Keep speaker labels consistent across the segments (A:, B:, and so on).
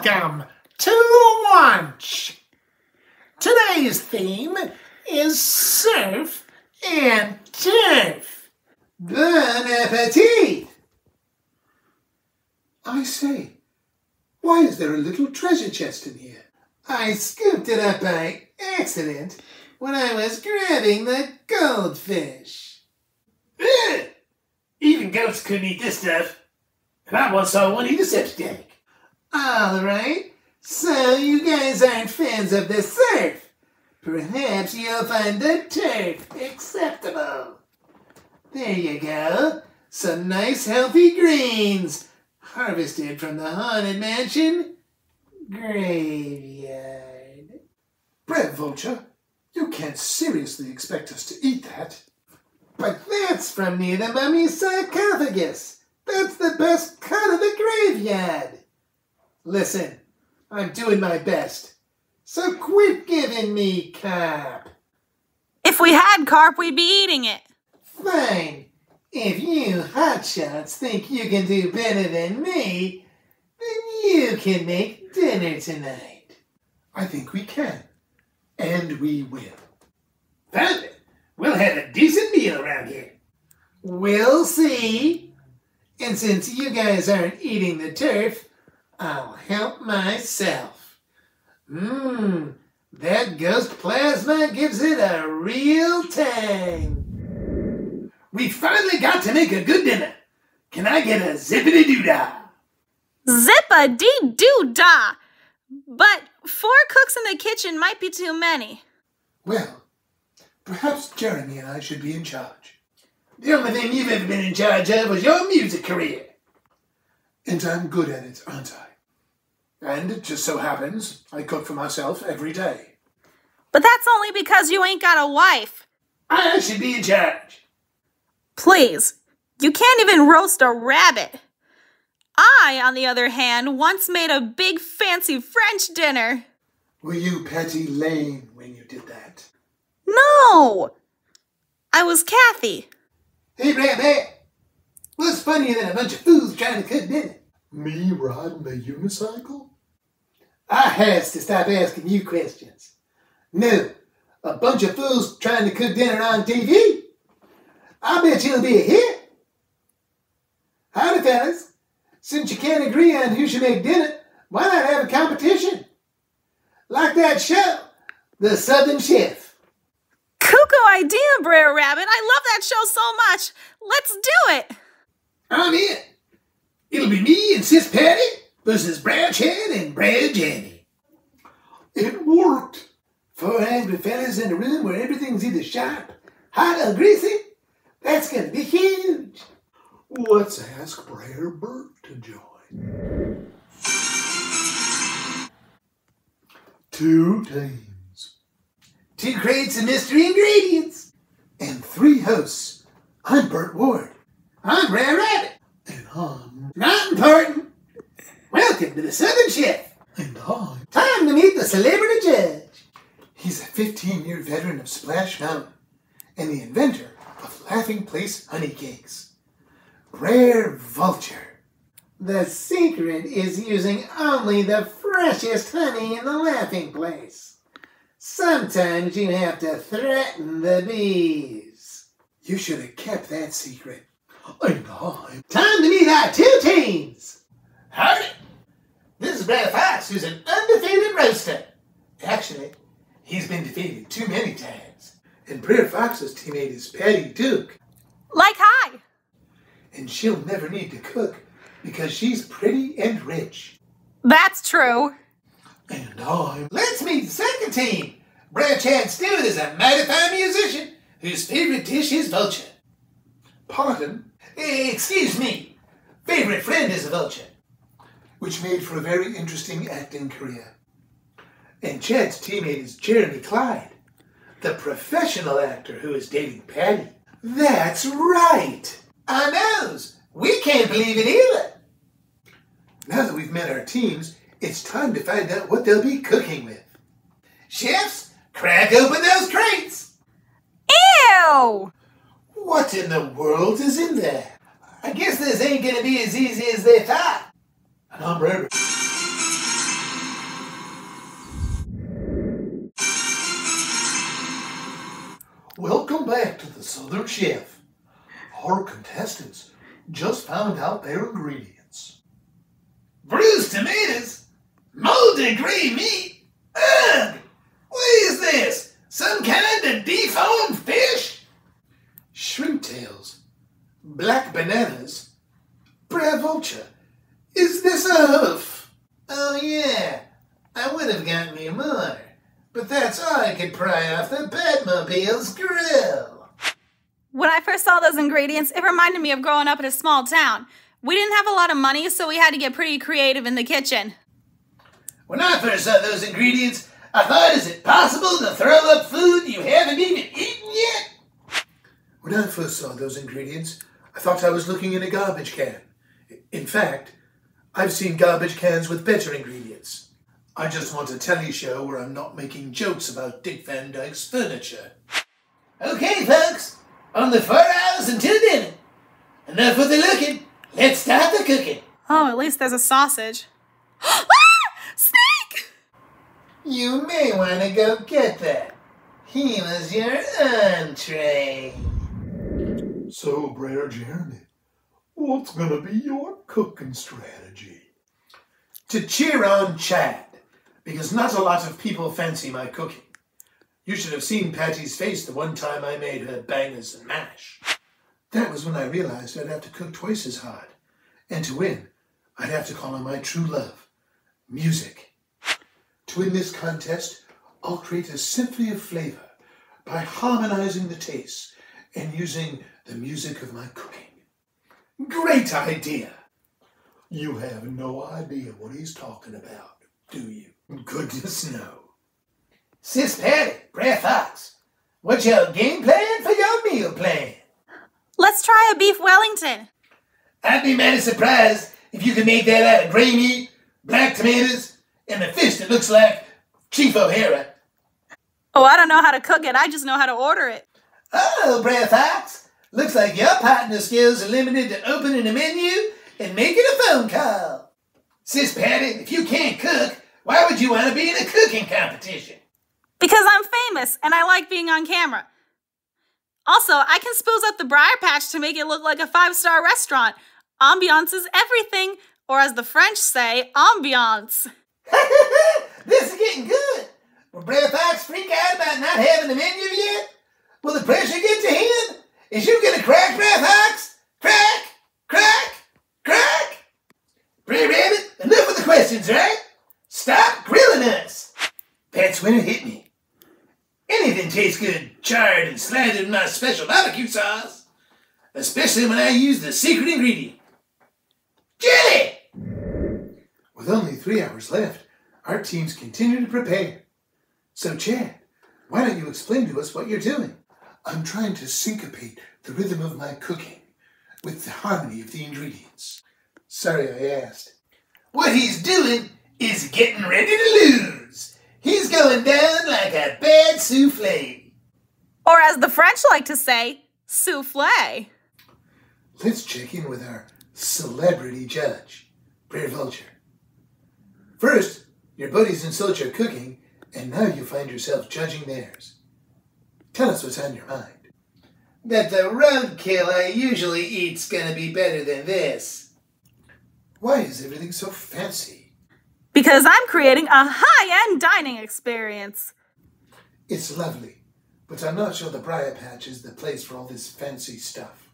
A: Welcome to lunch. Today's theme is surf and turf.
B: Bon appetit! I say, why is there a little treasure chest in here? I scooped it up by accident when I was grabbing the goldfish.
A: Ugh! Even goats couldn't eat this stuff. And I once saw one eat a septic tank.
B: All right, so you guys aren't fans of the surf. Perhaps you'll find the turf acceptable. There you go. Some nice healthy greens, harvested from the Haunted Mansion graveyard.
C: Brer Vulture, you can't seriously expect us to eat that.
B: But that's from near the mummy's sarcophagus. That's the best cut of the graveyard. Listen, I'm doing my best. So quit giving me carp.
D: If we had carp, we'd be eating it.
B: Fine. If you hotshots think you can do better than me, then you can make dinner tonight.
C: I think we can. And we will.
A: Found it. We'll have a decent meal around here.
B: We'll see. And since you guys aren't eating the turf, I'll help myself. That ghost plasma gives it a real tang.
A: We finally got to make a good dinner. Can I get a zippity-doo-dah?
D: Zip-a-dee-doo-dah! But 4 cooks in the kitchen might be too many.
C: Well, perhaps Jeremy and I should be in charge.
A: The only thing you've ever been in charge of was your music career.
C: And I'm good at it, aren't I? And it just so happens I cook for myself every day.
D: But that's only because you ain't got a wife.
A: I should be in charge.
D: Please, you can't even roast a rabbit. I, on the other hand, once made a big fancy French dinner.
C: Were you Patty Lane when you did that?
D: No! I was Kathy.
B: Hey, Rabbit, what's funnier than a bunch of fools trying to cook dinner?
C: Me riding a unicycle?
B: I has to stop asking you questions. No, a bunch of fools trying to cook dinner on TV? I bet you'll be a hit. Howdy, fellas. Since you can't agree on who should make dinner, why not have a competition? Like that show, The Southern Chef.
D: Cuckoo idea, Brer Rabbit. I love that show so much. Let's do it.
A: I'm in. It'll be me and Sis Patty versus Brer Chad and Brer Jenny.
C: It worked.
B: 4 angry fellas in a room where everything's either sharp, hot, or greasy? That's going to be huge.
C: Let's ask Brer Bert to join. 2 teams.
B: 2 crates of mystery ingredients.
C: And 3 hosts. I'm Bert Ward.
B: I'm Brer Rabbit.
C: And I'm...
B: Not important. Welcome to the Southern Chef.
C: And I'm...
B: Time to meet the celebrity judge.
C: He's a 15-year veteran of Splash Mountain and the inventor of Laughing Place honey cakes. Brer Vulture.
B: The secret is using only the freshest honey in the Laughing Place. Sometimes you have to threaten the bees.
C: You should have kept that secret. And I'm...
B: Time to meet our 2 teams.
A: Howdy.
B: This is Brer Fox, who's an undefeated roaster. Actually, he's been defeated too many times.
C: And Brer Fox's teammate is Patty Duke.
D: Like hi.
C: And she'll never need to cook because she's pretty and rich.
D: That's true.
C: And I'm...
B: Let's meet the second team. Brer Chad Stewart is a mighty fine musician whose favorite dish is vulture.
C: Pardon?
B: Excuse me. Favorite friend is a vulture.
C: Which made for a very interesting acting career. And Chad's teammate is Jeremy Clyde, the professional actor who is dating Patty.
B: That's right. Our nose. We can't believe it either.
C: Now that we've met our teams, it's time to find out what they'll be cooking with.
B: Chefs, crack open those crates.
D: Ew!
B: What in the world is in there? I guess this ain't gonna be as easy as they thought.
C: And I'm ready. Welcome back to the Southern Chef. Our contestants just found out their ingredients.
A: Bruised tomatoes? Moldy gray meat? Ugh! What is this? Some kind of deformed fish?
C: Shrimp tails, black bananas, Brer Vulture. Is this a hoof?
A: Oh yeah, I would have gotten you more, but that's all I could pry off the Batmobile's grill.
D: When I first saw those ingredients, it reminded me of growing up in a small town. We didn't have a lot of money, so we had to get pretty creative in the kitchen.
A: When I first saw those ingredients, I thought, is it possible to throw up food you haven't even eaten yet?
C: When I first saw those ingredients, I thought I was looking in a garbage can. In fact, I've seen garbage cans with better ingredients. I just want a telly show where I'm not making jokes about Dick Van Dyke's furniture.
A: Okay, folks, only 4 hours until dinner. Enough with the looking. Let's start the cooking.
D: Oh, at least there's a sausage. Ah! Snake!
A: You may want to go get that. He was your entree.
C: So, Brer Jeremy, what's gonna be your cooking strategy? To cheer on Chad, because not a lot of people fancy my cooking. You should have seen Patty's face the one time I made her bangers and mash. That was when I realized I'd have to cook twice as hard. And to win, I'd have to call on my true love, music. To win this contest, I'll create a symphony of flavor by harmonizing the tastes and using the music of my cooking. Great idea! You have no idea what he's talking about, do you? Goodness no.
A: Sis Patty, Brer Fox, what's your game plan for your meal plan?
D: Let's try a beef Wellington.
A: I'd be mighty surprised if you could make that out of gray meat, black tomatoes, and a fish that looks like Chief O'Hara.
D: Oh, I don't know how to cook it. I just know how to order it.
A: Oh, Brer Fox, looks like your partner skills are limited to opening a menu and making a phone call. Sis Patty, if you can't cook, why would you want to be in a cooking competition?
D: Because I'm famous and I like being on camera. Also, I can spruce up the Briar Patch to make it look like a 5-star restaurant. Ambiance is everything, or as the French say, ambiance.
A: This is getting good. Will Brer Fox freak out about not having a menu yet? Will the pressure get to him? Is you gonna crack, Brer Fox? Crack! Crack! Crack! Brer Rabbit, enough of the questions, right? Stop grilling us! That's when it hit me. Anything tastes good charred and slathered in my special barbecue sauce. Especially when I use the secret ingredient. Jelly!
C: With only 3 hours left, our teams continue to prepare. So, Chad, why don't you explain to us what you're doing? I'm trying to syncopate the rhythm of my cooking with the harmony of the ingredients. Sorry I asked.
A: What he's doing is getting ready to lose. He's going down like a bad souffle.
D: Or as the French like to say, souffle.
C: Let's check in with our celebrity judge, Brer Vulture. First, your buddies insult your cooking, and now you find yourself judging theirs. Tell us what's on your mind.
A: That the roadkill I usually eat's gonna be better than this.
C: Why is everything so fancy?
D: Because I'm creating a high-end dining experience.
C: It's lovely, but I'm not sure the Briar Patch is the place for all this fancy stuff.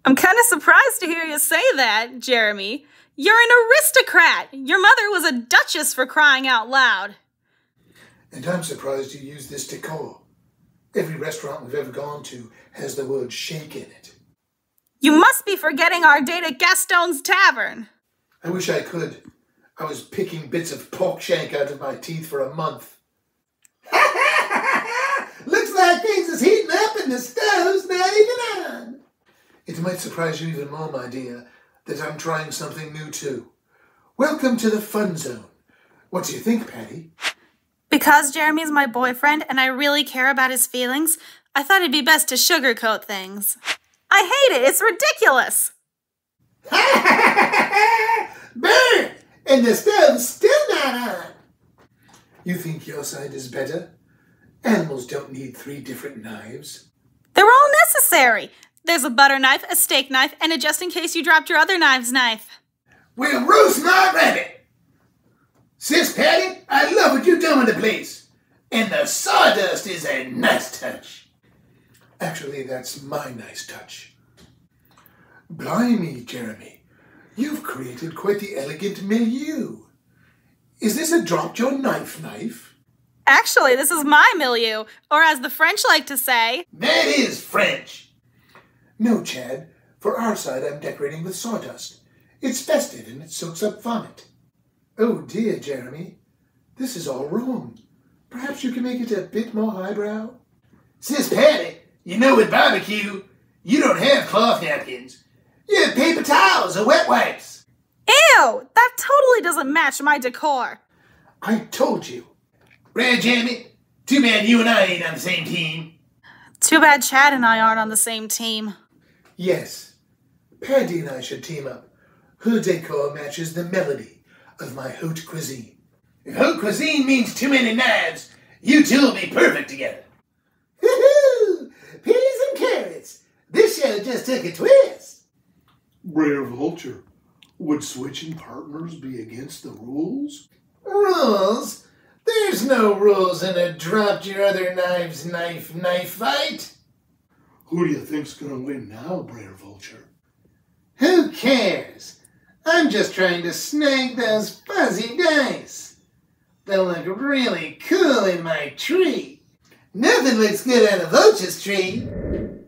D: I'm kind of surprised to hear you say that, Jeremy. You're an aristocrat. Your mother was a duchess, for crying out loud.
C: And I'm surprised you use this decor. Every restaurant we've ever gone to has the word shake in it.
D: You must be forgetting our date at Gaston's Tavern.
C: I wish I could. I was picking bits of pork shank out of my teeth for a month.
A: Looks like things is heating up and the stove's not even on.
C: It might surprise you even more, my dear, that I'm trying something new too. Welcome to the fun zone. What do you think, Patty?
D: Because Jeremy's my boyfriend and I really care about his feelings, I thought it'd be best to sugarcoat things. I hate it. It's ridiculous.
A: Burn! And the stove's still not on.
C: You think your side is better? Animals don't need 3 different knives.
D: necessary. There's a butter knife, a steak knife, and a just in case you dropped your other knives knife.
A: We'll roast my rabbit. Sis Patty, I love what you've done with the place. And the sawdust is a nice touch.
C: Actually, that's my nice touch. Blimey, Jeremy, you've created quite the elegant milieu. Is this a drop-your-knife knife?
D: Actually, this is my milieu, or as the French like to say...
A: That is French.
C: No, Chad. For our side, I'm decorating with sawdust. It's festive and it soaks up vomit. Oh dear, Jeremy. This is all wrong. Perhaps you can make it a bit more highbrow?
A: Sis Patty, you know with barbecue, you don't have cloth napkins. You have paper towels or wet wipes.
D: Ew! That totally doesn't match my decor.
C: I told you.
A: Brad Jeremy, too bad you and I ain't on the same team.
D: Too bad Chad and I aren't on the same team.
C: Yes. Paddy and I should team up. Her decor matches the melody of my haute cuisine.
A: If haute cuisine means too many knives, you two will be perfect together.
B: Woohoo! Peas and carrots. This show just took a twist.
C: Brer Vulture, would switching partners be against the rules?
B: Rules? There's no rules in a dropped your other knives knife fight.
C: Who do you think's gonna win now, Brer Vulture?
B: Who cares? I'm just trying to snag those fuzzy dice. They'll look really cool in my tree. Nothing looks good on a vulture's tree.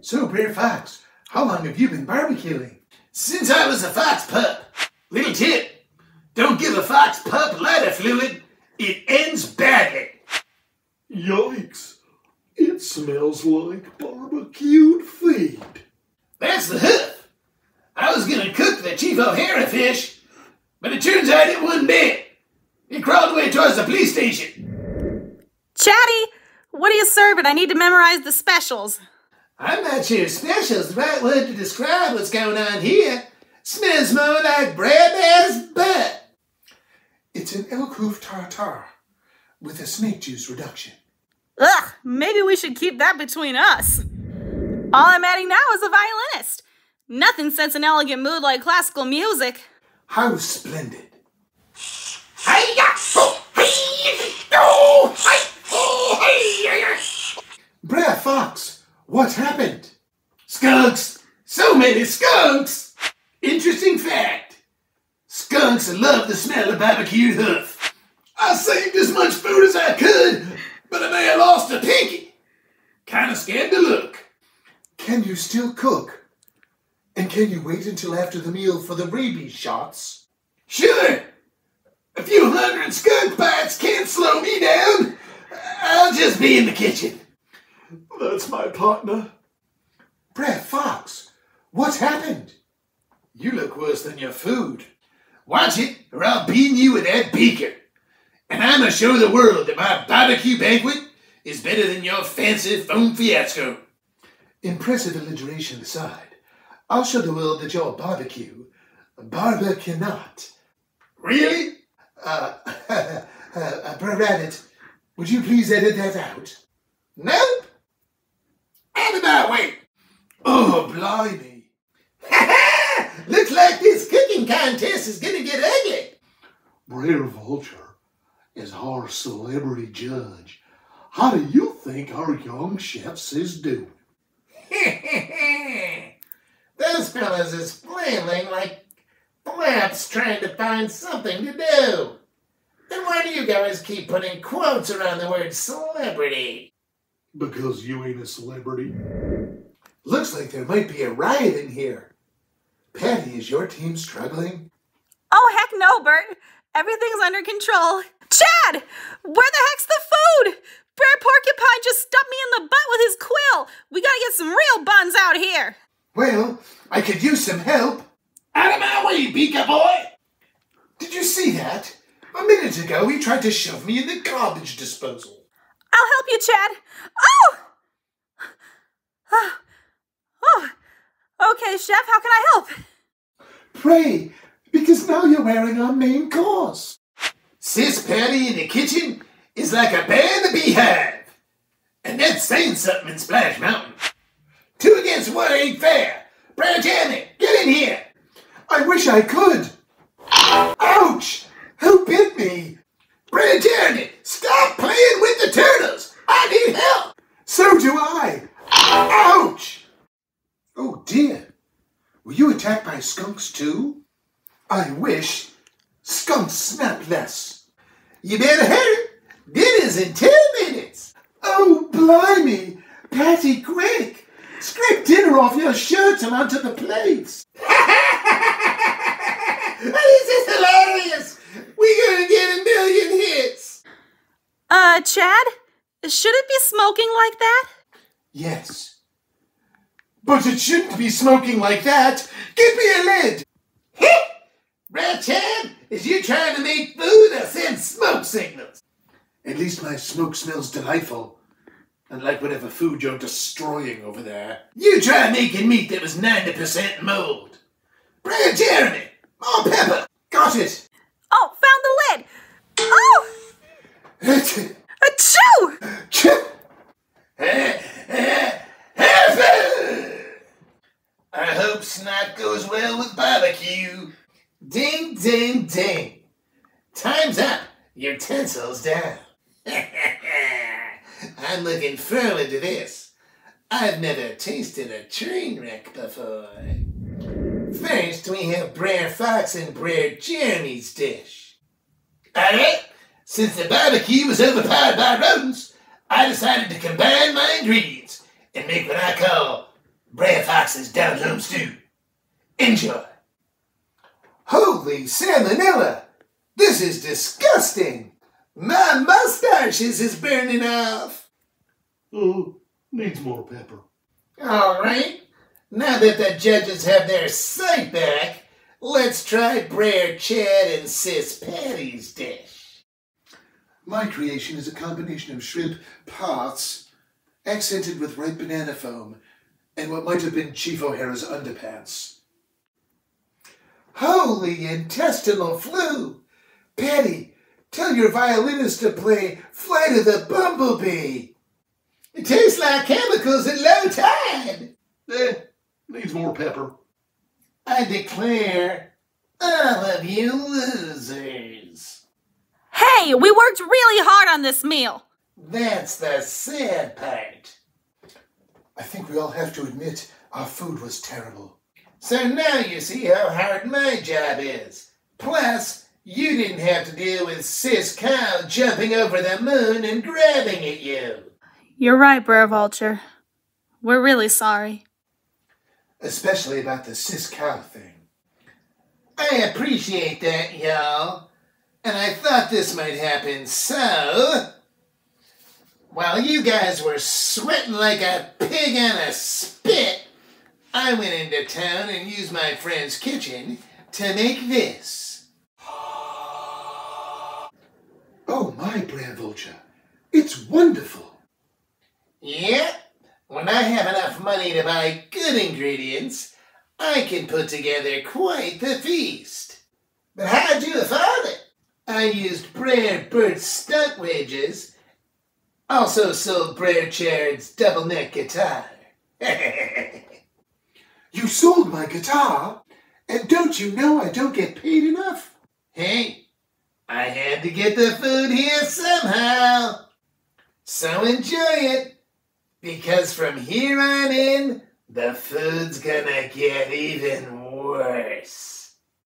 C: So, Brer Fox, how long have you been barbecuing?
A: Since I was a fox pup. Little tip, don't give a fox pup lighter fluid. It ends badly.
C: Yikes! It smells like barbecued feet.
A: That's the hoof. I was gonna cook the Chief O'Hara fish, but it turns out it wasn't dead. It crawled away towards the police station.
D: Chatty, what are you serving? I need to memorize the specials.
B: I'm not sure special's the right word to describe what's going on here. Smells more like Brer Bear's butt.
C: It's an elk hoof tartare with a snake juice reduction.
D: Ugh, maybe we should keep that between us. All I'm adding now is a violinist. Nothing sets an elegant mood like classical music.
C: How splendid. Brer Fox, what happened?
A: Skunks. So many skunks. Interesting fact. Skunks love the smell of barbecued hoof. I saved as much food as I could, but I may have lost a pinky. Kinda scared to look.
C: Can you still cook? And can you wait until after the meal for the rabies shots?
A: Sure. A few hundred skunk bites can't slow me down. I'll just be in the kitchen.
C: That's my partner. Brer Fox, what happened?
A: You look worse than your food. Watch it, or I'll bean you with that beaker. And I'm gonna show the world that my barbecue banquet is better than your fancy foam fiasco.
C: Impressive alliteration aside, I'll show the world that your barbecue cannot.
A: Really?
C: Brer Rabbit, would you please edit that out?
A: Nope. Out of my way.
C: Oh, blimey.
B: Looks like this cooking contest is gonna get ugly.
C: Brer Vulture is our celebrity judge. How do you think our young chefs is doing?
B: Those fellas is flailing like flaps trying to find something to do. Then why do you guys keep putting quotes around the word celebrity?
C: Because you ain't a celebrity.
B: Looks like there might be a riot in here. Patty, is your team struggling?
D: Oh, heck no, Bert. Everything's under control. Chad! Where the heck's the food? Brer Porcupine just stubbed me in the butt with his quill. We gotta get some real buns out here.
C: Well, I could use some help.
A: Out of my way, Beaker boy.
C: Did you see that? A minute ago, he tried to shove me in the garbage disposal.
D: I'll help you, Chad. Oh! Okay, Chef, how can I help?
C: Pray, because now you're wearing our main course.
A: Sis Patty in the kitchen is like a bear in the beehive. And that's saying something in Splash Mountain. 2 against This one ain't fair. Brer Jeremy, get in here.
C: I wish I could. Ouch! Who bit me?
A: Brer Jeremy, stop playing with the turtles. I need help.
C: So do I. Ouch! Oh dear. Were you attacked by skunks too? I wish. Skunks snap less.
A: You better hurry. Dinner's in 10 minutes.
C: Oh, blimey. Patty, quick. Scrape dinner off your shirt and onto the plates.
A: This is hilarious. We're gonna get 1 million hits.
D: Chad? Should it be smoking like that?
C: Yes. But it shouldn't be smoking like that. Give me a lid.
A: Brer Chad, is you trying to make food or send smoke signals?
C: At least my smoke smells delightful. Unlike whatever food you're destroying over there.
A: You try making meat that was 90% mold. Brer Jeremy, more pepper.
C: Got it.
D: Oh, found the lid! Oh! Achoo!
A: I hope snot goes well with barbecue. Ding, ding, ding. Time's up. Utensils down. I'm looking forward to this. I've never tasted a train wreck before. First, we have Brer Fox and Brer Jeremy's dish. Alright, since the barbecue was overpowered by rodents, I decided to combine my ingredients and make what I call Brer Fox's down-home stew. Enjoy.
C: Holy salmonella! This is disgusting!
A: My mustaches is burning off.
C: Oh, needs more pepper.
A: All right. Now that the judges have their sight back, let's try Brer Chad and Sis Patty's dish.
C: My creation is a combination of shrimp parts, accented with ripe banana foam, and what might have been Chief O'Hara's underpants. Holy intestinal flu! Patty, tell your violinist to play Flight of the Bumblebee.
A: It tastes like chemicals at low tide.
C: Needs more pepper.
A: I declare, all of you losers.
D: Hey, we worked really hard on this meal.
A: That's the sad part.
C: I think we all have to admit our food was terrible.
A: So now you see how hard my job is. Plus, you didn't have to deal with Sis Kyle jumping over the moon and grabbing at you.
D: You're right, Brer Vulture. We're really sorry.
C: Especially about the cis cow thing.
A: I appreciate that, y'all. And I thought this might happen, so... while you guys were sweating like a pig on a spit, I went into town and used my friend's kitchen to make this.
C: Oh my, Brer Vulture. It's wonderful.
A: Yep. When I have enough money to buy good ingredients, I can put together quite the feast. But how'd you afford it? I used Brer Bert's stunt wages, also sold Brer Chad's double-neck guitar.
C: You sold my guitar? And don't you know I don't get paid enough?
A: Hey, I had to get the food here somehow. So enjoy it. Because from here on in, the food's gonna get even worse.